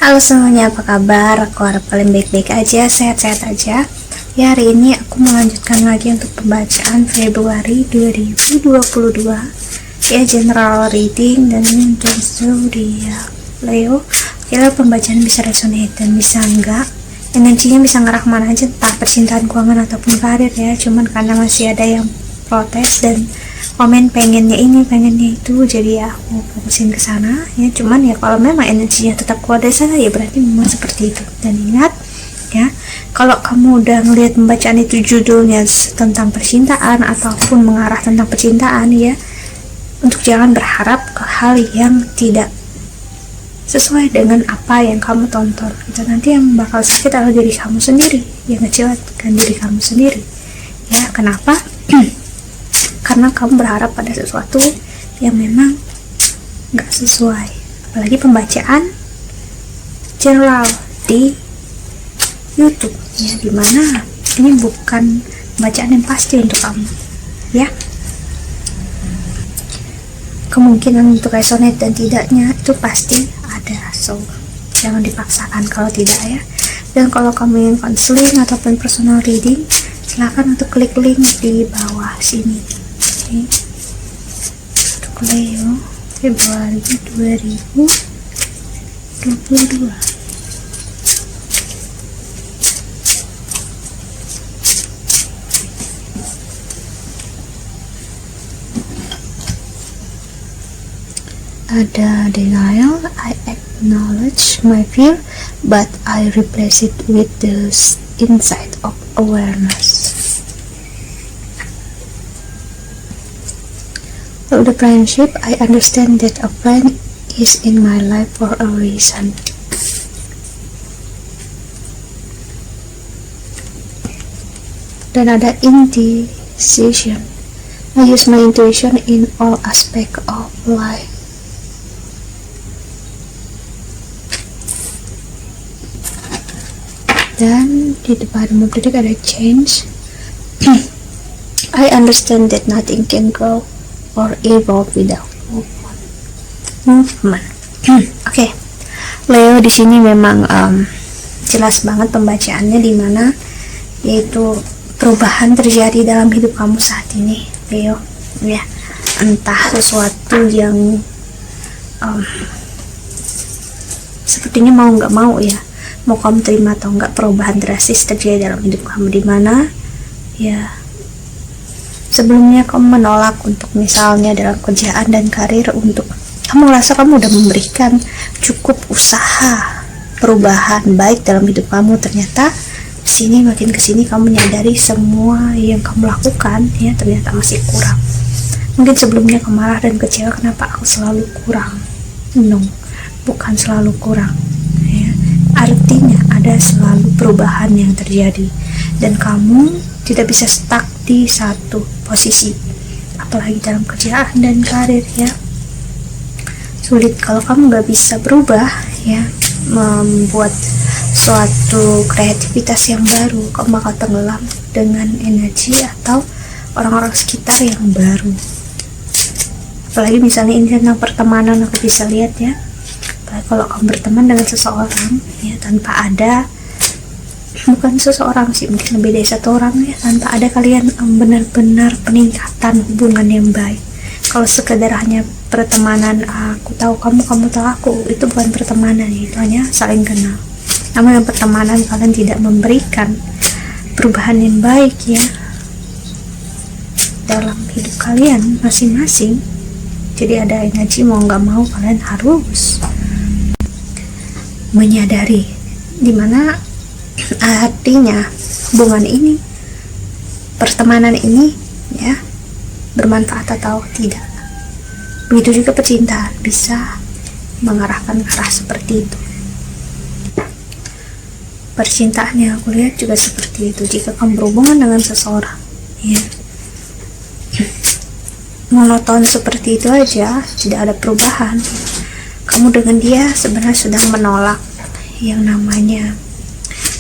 Halo semuanya, apa kabar? Aku harap kalian baik-baik aja, sehat-sehat aja. Ya, hari ini aku melanjutkan lagi untuk pembacaan Februari 2022. Ya, general reading dan untuk zodiak Leo. Kira pembacaan bisa resonate dan bisa enggak. Energinya bisa ngarah mana aja, entah percintaan, keuangan ataupun karir ya. Cuman karena masih ada yang protes dan komen pengennya ini pengennya itu, jadi ya aku fokusin ke sana ya. Cuman ya kalau memang energinya tetap kuat dari sana ya berarti memang seperti itu. Dan ingat ya, kalau kamu udah ngelihat pembacaan itu judulnya tentang percintaan ataupun mengarah tentang percintaan ya, untuk jangan berharap ke hal yang tidak sesuai dengan apa yang kamu tonton gitu. Nanti yang bakal sakit adalah diri kamu sendiri, yang ngecewakan diri kamu sendiri ya. Kenapa? Karena kamu berharap pada sesuatu yang memang nggak sesuai. Apalagi pembacaan general di YouTube ya, dimana ini bukan bacaan yang pasti untuk kamu ya. Kemungkinan untuk resonate dan tidaknya itu pasti ada, so jangan dipaksakan kalau tidak ya. Dan kalau kamu yang counseling ataupun personal reading, silakan untuk klik link di bawah sini. Oke. Untuk Leo Februari 2022. Ada denial, I acknowledge my fear, but I replace it with the insight of awareness. For the friendship, I understand that a friend is in my life for a reason. Dan ada indecision, I use my intuition in all aspects of life. Dan di bottom of the deck ada change. I understand that nothing can grow or evolve without movement. Oke. Leo di sini memang jelas banget pembacaannya, dimana yaitu perubahan terjadi dalam hidup kamu saat ini, Leo ya. Entah sesuatu yang sepertinya mau nggak mau ya, mau kamu terima atau enggak, perubahan drastis terjadi dalam hidup kamu, dimana ya sebelumnya kamu menolak untuk misalnya dalam kerjaan dan karir, untuk kamu merasa kamu udah memberikan cukup usaha perubahan baik dalam hidup kamu. Ternyata kesini makin kesini kamu menyadari semua yang kamu lakukan ya ternyata masih kurang. Mungkin sebelumnya kamu marah dan kecewa, kenapa aku selalu kurang. No, bukan selalu kurang ya. Artinya ada selalu perubahan yang terjadi dan kamu tidak bisa stuck di satu posisi, apalagi dalam kerjaan dan karir ya. Sulit kalau kamu nggak bisa berubah ya, membuat suatu kreativitas yang baru, kamu bakal tenggelam dengan energi atau orang-orang sekitar yang baru. Apalagi misalnya ini tentang pertemanan, aku bisa lihat ya, kalau kamu berteman dengan seseorang ya tanpa ada, bukan seseorang sih, mungkin lebih dari satu orang ya, tanpa ada kalian benar-benar peningkatan hubungan yang baik. Kalau sekedar hanya pertemanan, aku tahu kamu, kamu tahu aku, itu bukan pertemanan, itu hanya saling kenal. Namun yang pertemanan kalian tidak memberikan perubahan yang baik ya dalam hidup kalian masing-masing, jadi ada energi mau nggak mau kalian harus menyadari dimana artinya hubungan ini, pertemanan ini ya bermanfaat atau tidak. Begitu juga percintaan bisa mengarahkan ke arah seperti itu. Percintaan yang aku lihat juga seperti itu. Jika kamu berhubungan dengan seseorang ya monoton seperti itu aja, tidak ada perubahan, kamu dengan dia sebenarnya sedang menolak yang namanya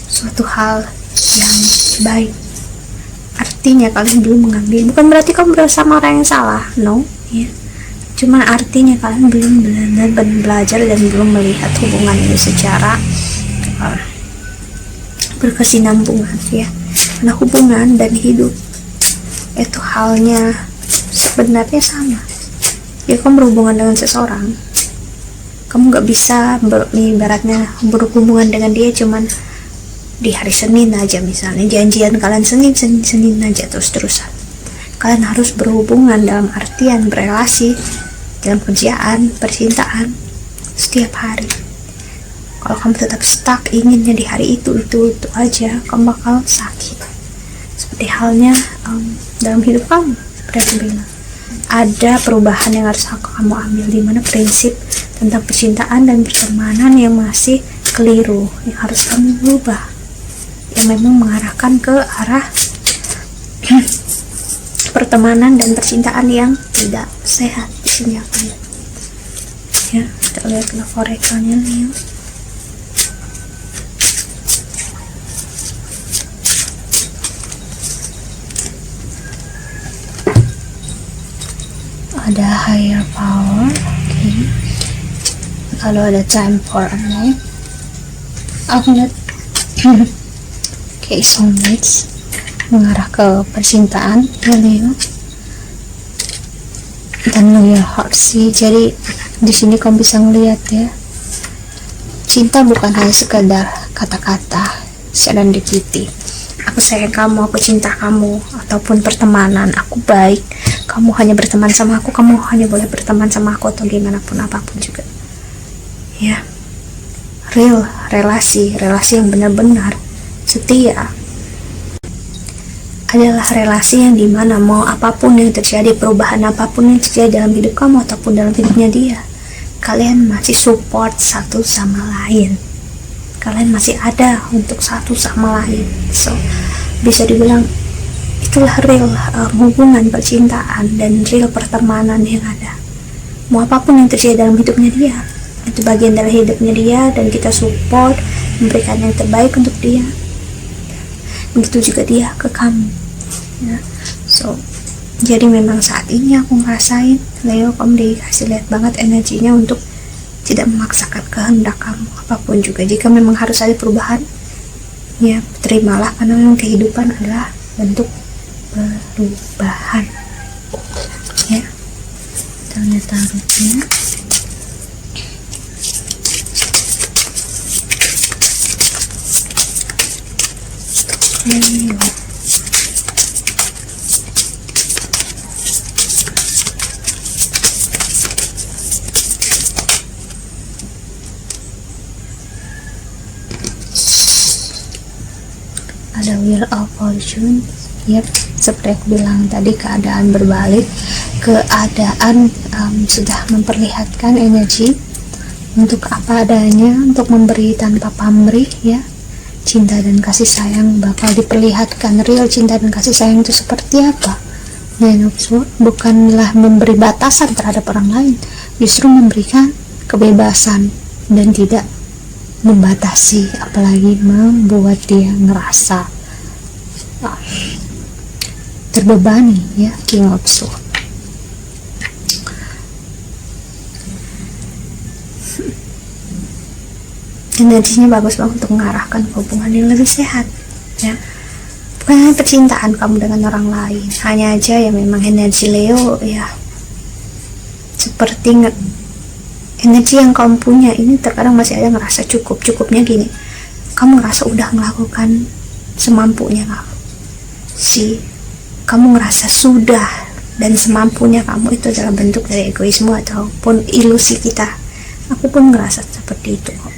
suatu hal yang baik. Artinya kalian belum mengambil, bukan berarti kamu bersama orang yang salah, no ya. Cuman artinya kalian belum benar-benar belajar dan belum melihat hubungan ini secara berkesinambungan ya. Karena hubungan dan hidup itu halnya sebenarnya sama ya. Kamu berhubungan dengan seseorang, kamu gak bisa ibaratnya berhubungan dengan dia cuman di hari Senin aja, misalnya janjian kalian Senin aja terus-terusan. Kalian harus berhubungan dalam artian berelasi dalam kerjaan, percintaan setiap hari. Kalau kamu tetap stuck inginnya di hari itu aja, kamu bakal sakit. Seperti halnya dalam hidup kamu, seperti aku bilang, ada perubahan yang harus kamu ambil, di mana prinsip tentang percintaan dan pertemanan yang masih keliru yang harus kamu berubah, yang memang mengarahkan ke arah pertemanan dan percintaan yang tidak sehat. Di sini aku lihat ya, kita lihat love oracle-nya Leo. Ada higher power, okay. Kalau ada time for a night, aku lihat kayak soulmates mengarah ke percintaan ya Leo, dan know your heart sih. Jadi di sini kamu bisa ngelihat ya, cinta bukan hanya sekedar kata-kata serendipity, aku sayang kamu, aku cinta kamu, ataupun pertemanan, aku baik, kamu hanya berteman sama aku, kamu hanya boleh berteman sama aku, atau gimana pun apapun juga ya. Real relasi yang benar-benar setia adalah relasi yang dimana mau apapun yang terjadi, perubahan apapun yang terjadi dalam hidup kamu ataupun dalam hidupnya dia, kalian masih support satu sama lain, kalian masih ada untuk satu sama lain. So bisa dibilang itulah real hubungan percintaan dan real pertemanan yang ada. Mau apapun yang terjadi dalam hidupnya dia, itu bagian dari hidupnya dia, dan kita support, memberikan yang terbaik untuk dia. Begitu juga dia ke kamu ya. So jadi memang saat ini aku ngerasain Leo, kamu dikasih lihat banget energinya untuk tidak memaksakan kehendak kamu apapun juga. Jika memang harus ada perubahan ya, terimalah, karena memang kehidupan adalah bentuk perubahan ya. Ternyata harusnya ada Wheel of Fortune. Yep, seperti aku bilang tadi, keadaan berbalik, keadaan sudah memperlihatkan energi untuk apa adanya, untuk memberi tanpa pamrih ya. Cinta dan kasih sayang bakal diperlihatkan, real cinta dan kasih sayang itu seperti apa. Nine of Swords bukanlah memberi batasan terhadap orang lain, justru memberikan kebebasan dan tidak membatasi, apalagi membuat dia ngerasa terbebani ya. King of Swords. Energinya bagus banget untuk mengarahkan hubungan yang lebih sehat ya. Bukan hanya percintaan kamu dengan orang lain, hanya aja ya memang energi Leo ya, seperti energi yang kamu punya ini terkadang masih ada ngerasa cukupnya gini. Kamu ngerasa udah melakukan semampunya kamu ngerasa sudah dan semampunya kamu, itu adalah bentuk dari egoisme ataupun ilusi kita. Aku pun ngerasa seperti itu kok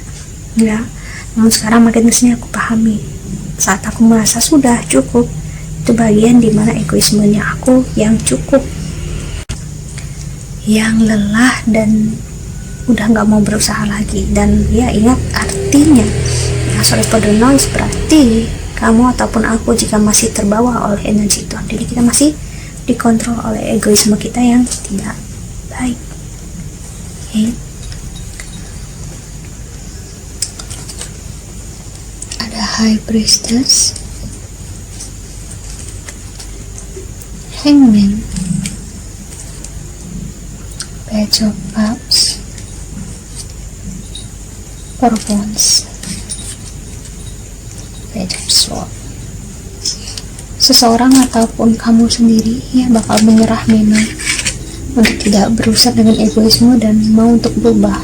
ya. Namun sekarang makin kesini aku pahami, saat aku merasa sudah cukup, itu bagian dimana egoismenya aku yang cukup, yang lelah dan udah nggak mau berusaha lagi. Dan ya ingat artinya ya, sorry for the noise, berarti kamu ataupun aku jika masih terbawa oleh energi itu, artinya kita masih dikontrol oleh egoisme kita yang tidak baik. Okay. Ada High Priestess, Hangman, Page of Cups, Four Wands, Page of Swords. Seseorang ataupun kamu sendiri ya bakal menyerah memang untuk tidak berusaha dengan egoisme dan mau untuk berubah.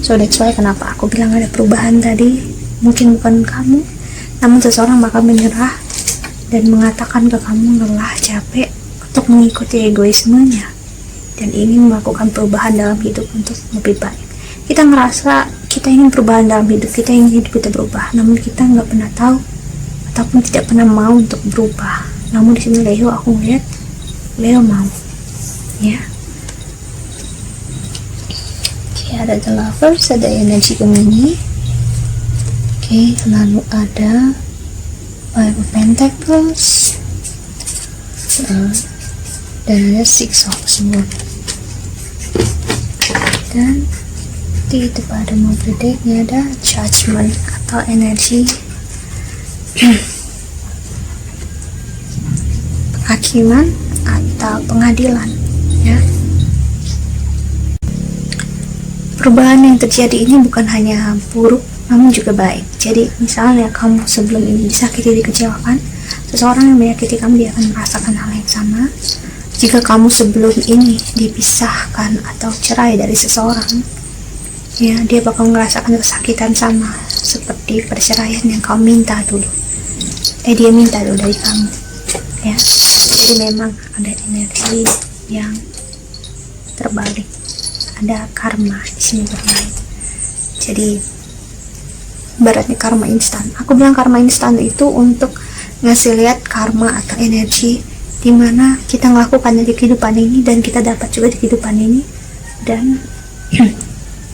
So that's why kenapa aku bilang ada perubahan tadi. Mungkin bukan kamu, namun seseorang bakal menyerah dan mengatakan ke kamu lelah, capek untuk mengikuti egoismenya dan ingin melakukan perubahan dalam hidup untuk lebih baik. Kita ngerasa kita ingin perubahan dalam hidup, kita ingin hidup kita berubah, namun kita nggak pernah tahu ataupun tidak pernah mau untuk berubah. Namun di sini Leo, aku ngeliat Leo mau, ya. Oke, ada The Lovers, ada energi Gemini. Oke, lalu ada Five of Pentacles, dan ada Six of Swords. Dan di depan ada mobil decknya ada Judgment atau energi penghakiman atau pengadilan, ya. Perubahan yang terjadi ini bukan hanya buruk namun juga baik. Jadi misalnya kamu sebelum ini disakiti, dikecewakan, seseorang yang menyakiti kamu dia akan merasakan hal yang sama. Jika kamu sebelum ini dipisahkan atau cerai dari seseorang, ya dia bakal merasakan kesakitan sama seperti perceraian yang kamu minta dulu. Dia minta dulu dari kamu, ya. Jadi memang ada energi yang terbalik, ada karma di sini bermain. Jadi baratnya karma instan. Aku bilang karma instan itu untuk ngasih lihat karma atau energi dimana kita ngelakukannya di kehidupan ini dan kita dapat juga di kehidupan ini, dan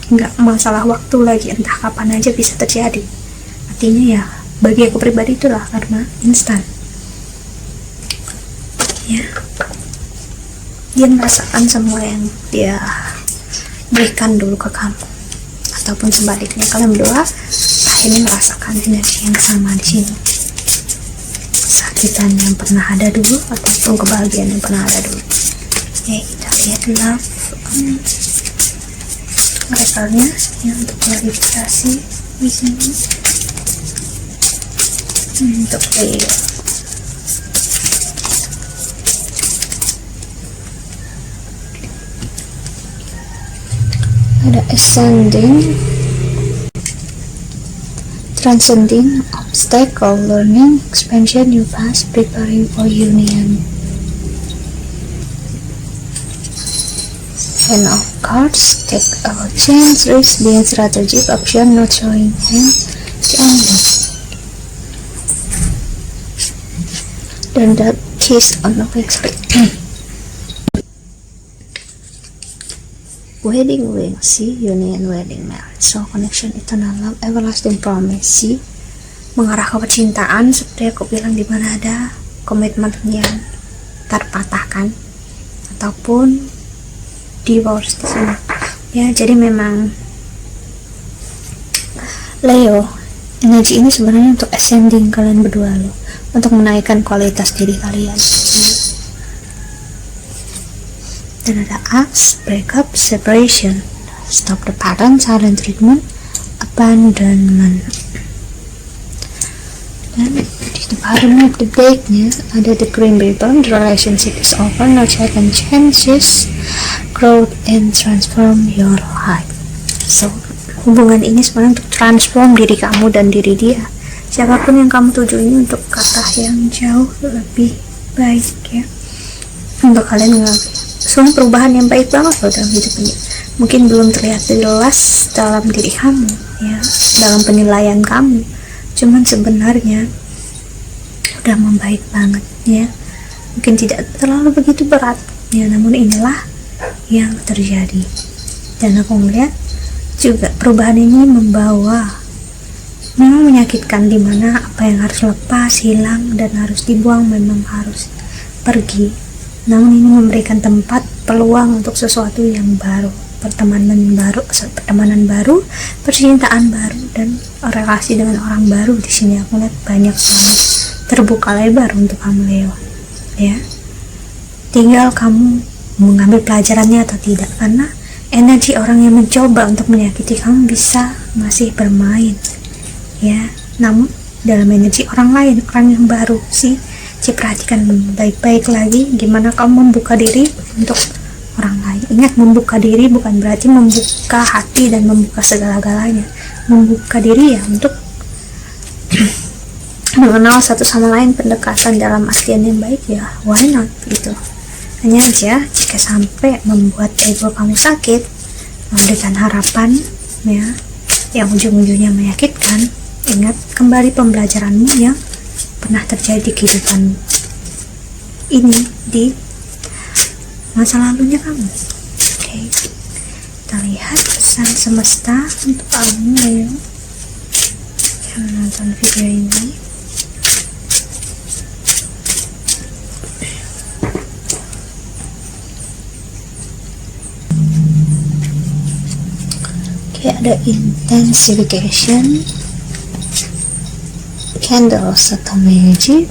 nggak masalah waktu lagi, entah kapan aja bisa terjadi. Artinya ya bagi aku pribadi itulah karma instan, ya. Dia merasakan semua yang dia berikan dulu ke kamu, ataupun sebaliknya kalian berdua ini merasakan energi yang sama di sini. Kesakitan yang pernah ada dulu ataupun kebahagiaan yang pernah ada dulu. Ya, kita lihat love rekalnya ya untuk klarifikasi di sini. Untuk Leo. Ada ascending, transcending obstacle, learning, expansion, new path, preparing for union. Ten of Cards, take a chance, risk, being strategic, option, not showing hand, ending. Dan the kiss on the next wedding ring, see, union, wedding, marriage, so connection, eternal love, everlasting promise, see, mengarah ke percintaan seperti aku bilang, di mana ada komitmen yang terpatahkan ataupun divorce di sini, ya. Jadi memang Leo, energi ini sebenarnya untuk ascending kalian berdua loh, untuk menaikkan kualitas diri kalian. Dan ada Axe, breakup, separation, stop the pattern, silent treatment, abandonment. Dan di bottom of the decknya ada the green ribbon, the relationship is over, no second chances, growth and transform your life. So hubungan ini sebenarnya untuk transform diri kamu dan diri dia. Siapapun yang kamu tuju ini untuk ke arah yang jauh lebih baik, ya. Untuk kalian semua perubahan yang baik banget loh dalam hidup ini. Mungkin belum terlihat jelas dalam diri kamu, ya, dalam penilaian kamu, cuman sebenarnya udah membaik banget, ya. Mungkin tidak terlalu begitu berat, ya, namun inilah yang terjadi. Dan aku melihat juga perubahan ini membawa, memang menyakitkan, dimana apa yang harus lepas, hilang, dan harus dibuang memang harus pergi. Namun ini memberikan tempat, peluang untuk sesuatu yang baru, pertemanan baru, percintaan baru, dan relasi dengan orang baru. Di sini aku lihat banyak banget terbuka lebar untuk kamu Leo, ya. Tinggal kamu mengambil pelajarannya atau tidak, karena energi orang yang mencoba untuk menyakiti kamu bisa masih bermain, ya. Namun dalam energi orang lain, orang yang baru sih. Perhatikan baik-baik lagi gimana kamu membuka diri untuk orang lain. Ingat, membuka diri bukan berarti membuka hati dan membuka segala-galanya. Membuka diri ya untuk mengenal satu sama lain, pendekatan dalam artian yang baik, ya why not gitu. Hanya aja jika sampai membuat ego kamu sakit, memberikan harapan ya yang ujung-ujungnya menyakitkan, ingat kembali pembelajaranmu yang pernah terjadi di kehidupan ini di masa lalunya kamu. Oke, kita lihat pesan semesta untuk kamu Leo yang menonton video ini. Oke, ada intensification, candles atau magic,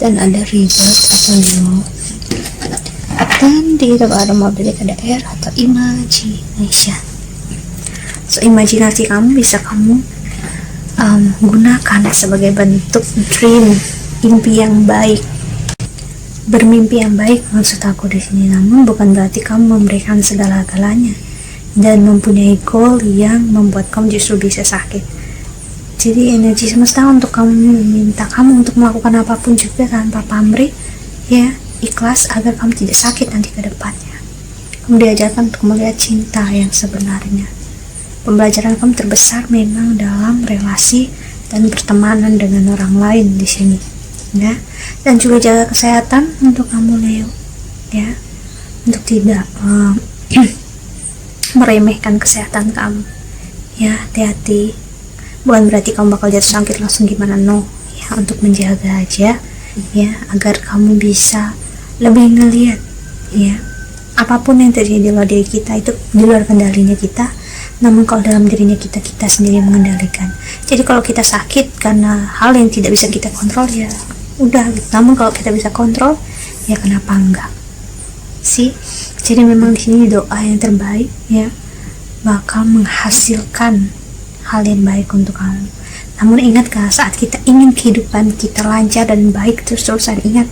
dan ada rebirth atau new, dan di bottom of the deck ada air atau imagination. So imajinasi kamu bisa kamu gunakan sebagai bentuk dream, mimpi yang baik, bermimpi yang baik maksud aku di sini. Namun bukan berarti kamu memberikan segala-galanya dan mempunyai goal yang membuat kamu justru bisa sakit. Jadi energi semesta untuk kamu meminta kamu untuk melakukan apapun juga tanpa pamrih, ya, ikhlas agar kamu tidak sakit nanti ke depannya. Kamu diajarkan untuk melihat cinta yang sebenarnya. Pembelajaran kamu terbesar memang dalam relasi dan pertemanan dengan orang lain di sini, ya. Dan juga jaga kesehatan untuk kamu Leo, ya, untuk tidak meremehkan kesehatan kamu, ya. Hati-hati. Bukan berarti kamu bakal jatuh sakit langsung gimana, no, ya, untuk menjaga aja, ya, agar kamu bisa lebih ngelihat, ya, apapun yang terjadi di luar diri kita itu di luar kendalinya kita. Namun kalau dalam dirinya kita sendiri mengendalikan. Jadi kalau kita sakit karena hal yang tidak bisa kita kontrol, ya udah gitu. Namun kalau kita bisa kontrol, ya kenapa enggak sih? Jadi memang di sini doa yang terbaik, ya, bakal menghasilkan hal yang baik untuk kamu. Namun ingat, saat kita ingin kehidupan kita lancar dan baik terus-terusan, ingat,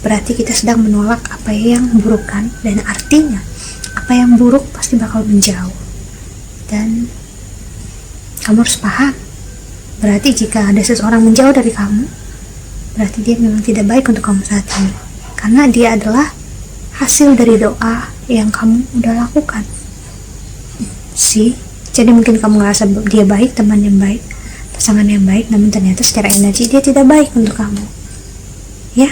berarti kita sedang menolak apa yang buruk kan, dan artinya apa yang buruk pasti bakal menjauh. Dan kamu harus paham, berarti jika ada seseorang menjauh dari kamu, berarti dia memang tidak baik untuk kamu saat ini, karena dia adalah hasil dari doa yang kamu udah lakukan sih. Jadi mungkin kamu ngerasa dia baik, teman yang baik, pasangan yang baik, namun ternyata secara energi dia tidak baik untuk kamu, ya.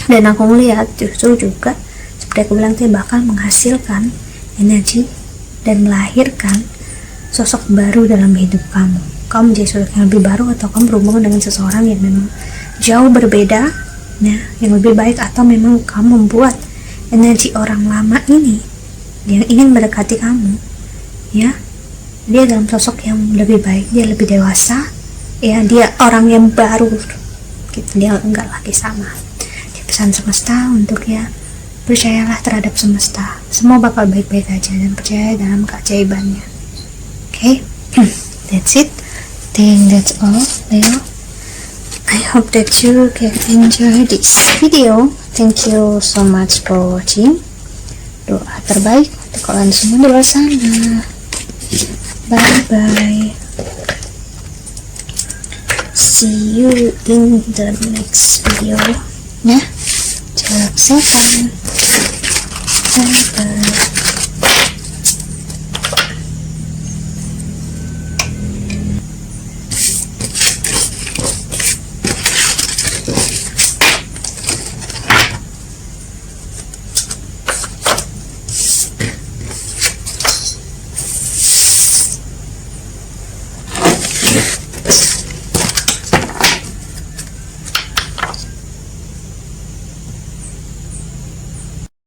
Dan aku melihat justru juga seperti aku bilang, dia bakal menghasilkan energi dan melahirkan sosok baru dalam hidup kamu. Kamu menjadi sosok yang lebih baru, atau kamu berhubungan dengan seseorang yang memang jauh berbeda, ya, yang lebih baik, atau memang kamu membuat energi orang lama ini yang ingin mendekati kamu, ya, dia dalam sosok yang lebih baik, dia lebih dewasa, ya, dia orang yang baru gitu, dia enggak lagi sama. Dia pesan semesta untuk, ya, percayalah terhadap semesta, semua bakal baik-baik aja, dan percaya dalam keajaibannya. Okay? That's it. I think that's all, Leo. I hope that you can enjoy this video. Thank you so much for watching. Doa terbaik untuk kalian semua di luar sana. Bye bye. See you in the next video. Ya, jaga kesehatan. Bye bye.